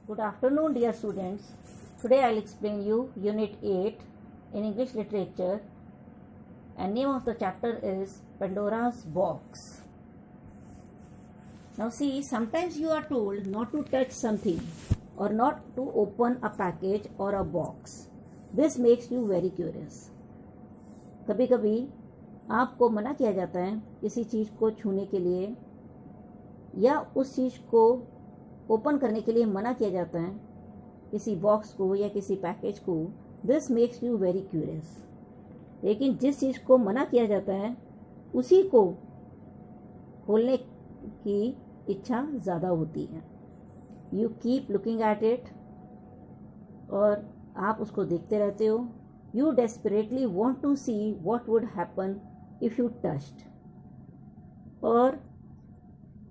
Good afternoon, dear students. Today I'll explain you Unit 8 in English Literature, and name of the chapter is Pandora's Box. Now see, sometimes you are told not to touch something or not to open a package or a box. This makes you very curious. कभी कभी आपको मना किया जाता है किसी चीज़ को छूने के लिए, या उस चीज़ को ओपन करने के लिए मना किया जाता है, किसी बॉक्स को या किसी पैकेज को. This makes you very curious. लेकिन जिस चीज़ को मना किया जाता है उसी को खोलने की इच्छा ज़्यादा होती है. You keep looking at it, और आप उसको देखते रहते हो. You desperately want to see what would happen if you touched, और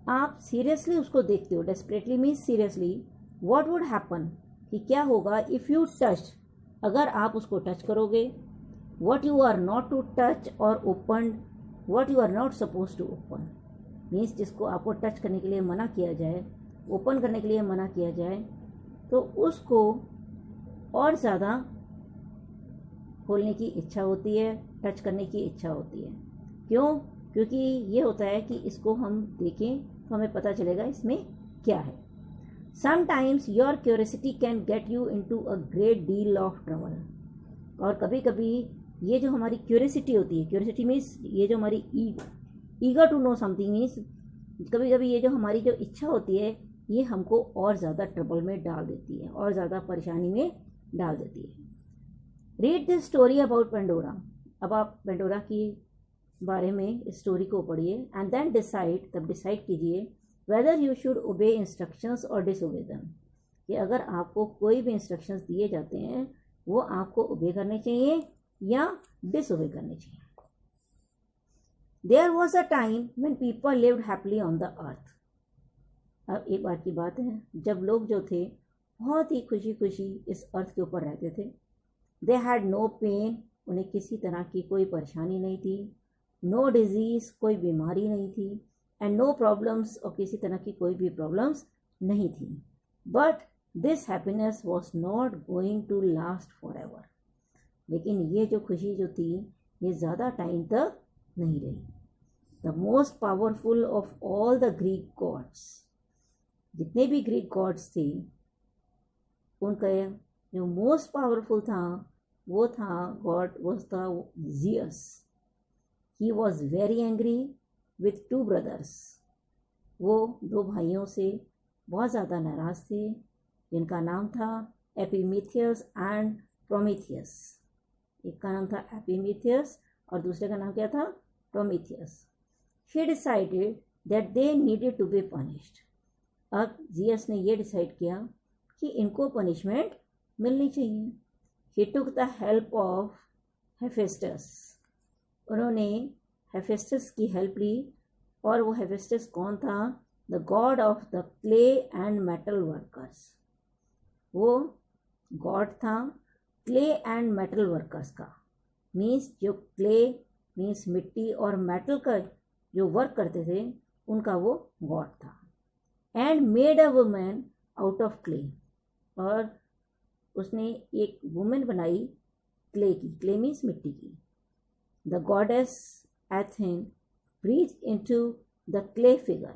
आप सीरियसली उसको देखते हो. Desperately means seriously. What would happen, कि क्या होगा इफ़ यू टच, अगर आप उसको टच करोगे. What you are not to touch or open, what you are not suppose to open means जिसको आपको टच करने के लिए मना किया जाए, ओपन करने के लिए मना किया जाए, तो उसको और ज़्यादा खोलने की इच्छा होती है, टच करने की इच्छा होती है. क्यों? क्योंकि ये होता है कि इसको हम देखें तो हमें पता चलेगा इसमें क्या है. Sometimes your curiosity can get you into a great deal of trouble. और कभी कभी ये जो हमारी क्यूरियोसिटी होती है, क्यूरियोसिटी मीन्स ये जो हमारी eager to know something means, कभी कभी ये जो हमारी जो इच्छा होती है ये हमको और ज़्यादा ट्रबल में डाल देती है, और ज़्यादा परेशानी में डाल देती है. Read this story about Pandora. अब आप पेंडोरा की बारे में इस स्टोरी को पढ़िए, एंड देन डिसाइड, तब डिसाइड कीजिए वेदर यू शुड ओबे इंस्ट्रक्शंस और डिसओबे देम, कि अगर आपको कोई भी इंस्ट्रक्शंस दिए जाते हैं वो आपको ओबे करने चाहिए या डिसओबे करने चाहिए. There was a time when people lived happily on the earth. अब एक बार की बात है जब लोग जो थे बहुत ही खुशी खुशी इस अर्थ के ऊपर रहते थे. दे हैड नो पेन, उन्हें किसी तरह की कोई परेशानी नहीं थी. नो डिजीज़, कोई बीमारी नहीं थी. एंड नो प्रॉब्लम्स, और किसी तरह की कोई भी प्रॉब्लम्स नहीं थी. But this happiness was not going to last forever. लेकिन ये जो खुशी जो थी ये ज़्यादा टाइम तक नहीं रही. The most powerful of all the Greek gods, जितने भी ग्रीक गॉड्स थे उनका जो मोस्ट पावरफुल था वो था God was the Jesus. He was very angry with two brothers. वो दो भाइयों से बहुत ज़्यादा नाराज़ थे, जिनका नाम था एपिमीथियस एंड प्रोमीथियस. एक का नाम था एपिमीथियस और दूसरे का नाम क्या था? Prometheus. He decided that they needed to be punished. अब जियस ने ये डिसाइड किया कि इनको पनिशमेंट मिलनी चाहिए. He took the help of Hephaestus. उन्होंने हेफेस्टस की हेल्प ली. और वो हेफेस्टस कौन था? The God of the clay and metal workers. वो गॉड था क्ले एंड मेटल वर्कर्स का. मीन्स जो क्ले मीन्स मिट्टी और मेटल का जो वर्क करते थे उनका वो गॉड था. And made a women out of clay, और उसने एक वुमेन बनाई क्ले की. क्ले मीन्स मिट्टी की. The goddess Athene breathed into the clay figure.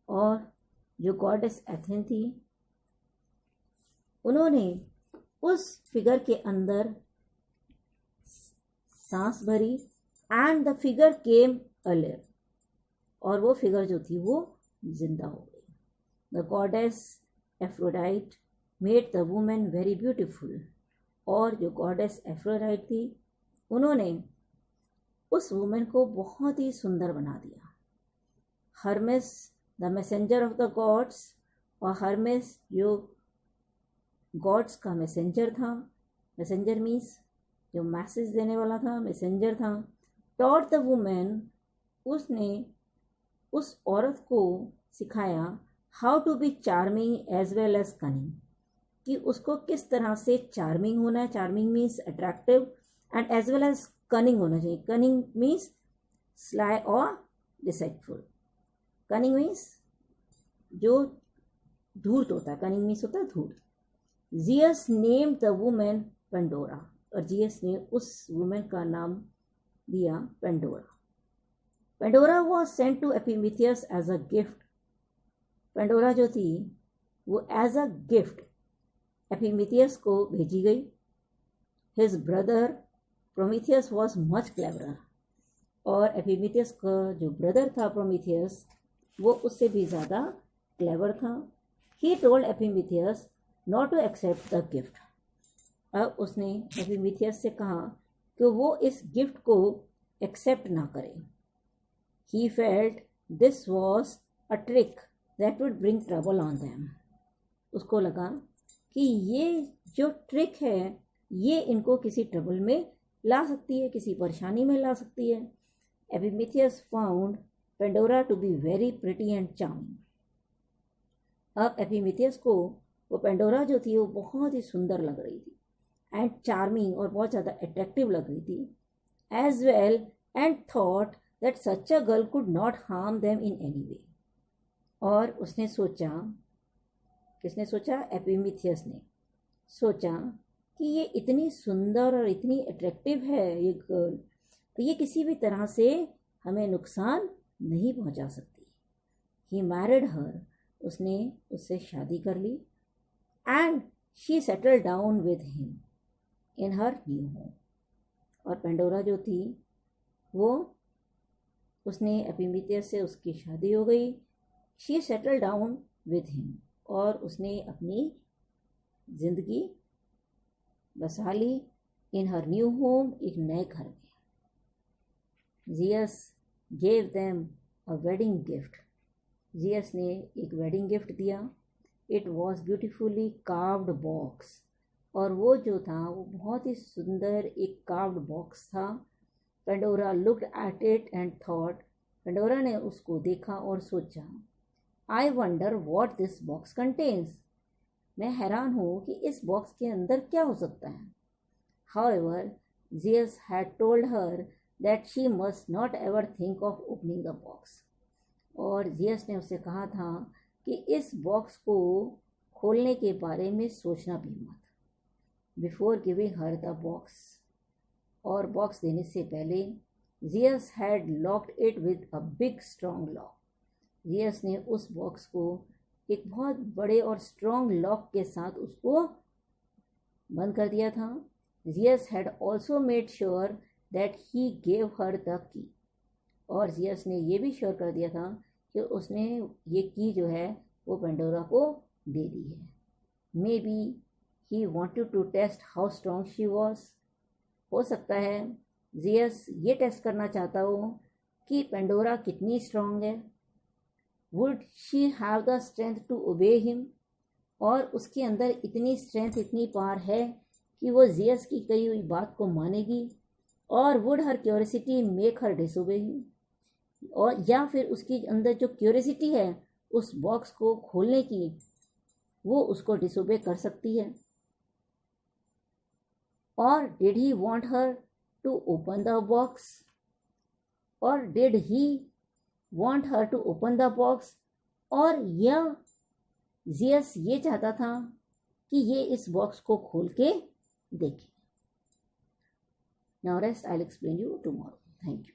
और जो goddess Athene थी उन्होंने उस फिगर के अंदर सांस भरी. एंड द फिगर केम अलिव, और वो फिगर जो थी वो जिंदा हो गई. The goddess Aphrodite made the women very beautiful. और जो गॉडेस एफ्रोडाइट थी उन्होंने उस वुमेन को बहुत ही सुंदर बना दिया. Hermès the messenger of the gods, और हर्मेस जो गॉड्स का मैसेंजर था. मैसेंजर मीन्स जो मैसेज देने वाला था, मैसेंजर था. टॉट द वुमेन, उसने उस औरत को सिखाया how to be charming as well as cunning, कि उसको किस तरह से चार्मिंग होना है. Charming means attractive, and as well as cunning होना चाहिए. कनिंग मीन्स स्लाई और डिसेप्टफुल. कनिंग मीन्स जो धूर्त होता है, कनिंग मीन्स होता है धूर्त। Zeus name the women Pandora, और जियस ने उस वुमेन का नाम दिया पेंडोरा। Pandora was sent to Epimetheus as a gift. Pandora जो थी वो एज अ गिफ्ट एपिमिथियस को भेजी गई। His brother Prometheus was much cleverer, और एपिमिथियस का जो ब्रदर था प्रोमीथियस वो उससे भी ज़्यादा क्लेवर था। He told Epimetheus not to accept the gift. अब उसने एपिमिथियस से कहा कि वो इस गिफ्ट को एक्सेप्ट ना करे। He felt this was a trick that would bring trouble on them. उसको लगा कि ये जो ट्रिक है ये इनको किसी ट्रबल में ला सकती है, किसी परेशानी में ला सकती है। Epimetheus found Pandora to be very pretty and charming. अब एपिमिथियस को वो पेंडोरा जो थी वो बहुत ही सुंदर लग रही थी, एंड चार्मिंग, और बहुत ज़्यादा अट्रैक्टिव लग रही थी as well, and thought that such a girl could not harm them in any way. और उसने सोचा, किसने सोचा? एपिमिथियस ने सोचा कि ये इतनी सुंदर और इतनी अट्रैक्टिव है ये गर्ल, तो ये किसी भी तरह से हमें नुकसान नहीं पहुंचा सकती। ही मैरिड हर, उसने उससे शादी कर ली। And she settled down with him in her new home. और पेंडोरा जो थी वो, उसने एपिमिथियस से उसकी शादी हो गई। She settled down with him, और उसने अपनी ज़िंदगी बसा ली इन हर न्यू होम, एक नए घर में। Jesus gave them a wedding gift. Jesus ने एक वेडिंग गिफ्ट दिया। It was beautifully carved box, और वो जो था वो बहुत ही सुंदर एक कार्व्ड बॉक्स था। Pandora looked at it and thought, Pandora ने उसको देखा और सोचा, I wonder what this box contains. मैं हैरान हूँ कि इस बॉक्स के अंदर क्या हो सकता है। However, Jesus had told her that she must not ever think of opening the box. और जियस ने उससे कहा था कि इस बॉक्स को खोलने के बारे में सोचना भी मत। Before giving her the box, और बॉक्स देने से पहले, Jesus had locked it with a big strong lock. Jesus ने उस बॉक्स को एक बहुत बड़े और स्ट्रॉन्ग लॉक के साथ उसको बंद कर दिया था। Jesus had also made sure that he gave her the key, और जियस ने ये भी श्योर कर दिया था कि उसने ये की जो है वो पेंडोरा को दे दी है। Maybe he wanted to test how strong she was. हो सकता है जियस ये टेस्ट करना चाहता हो कि पेंडोरा कितनी स्ट्रॉन्ग है। Would she have the strength to obey him, और उसके अंदर इतनी स्ट्रेंथ, इतनी पावर है कि वो जियस की कही हुई बात को मानेगी। और would her curiosity make her disobey him, और या फिर उसके अंदर जो क्यूरियोसिटी है उस बॉक्स को खोलने की, वो उसको डिसोबे कर सकती है। और did he want her to open the box, और did he want her to open the box, और यह जियस ये चाहता था कि ये इस बॉक्स को खोल के देखे। Now rest, I will explain you tomorrow. Thank you.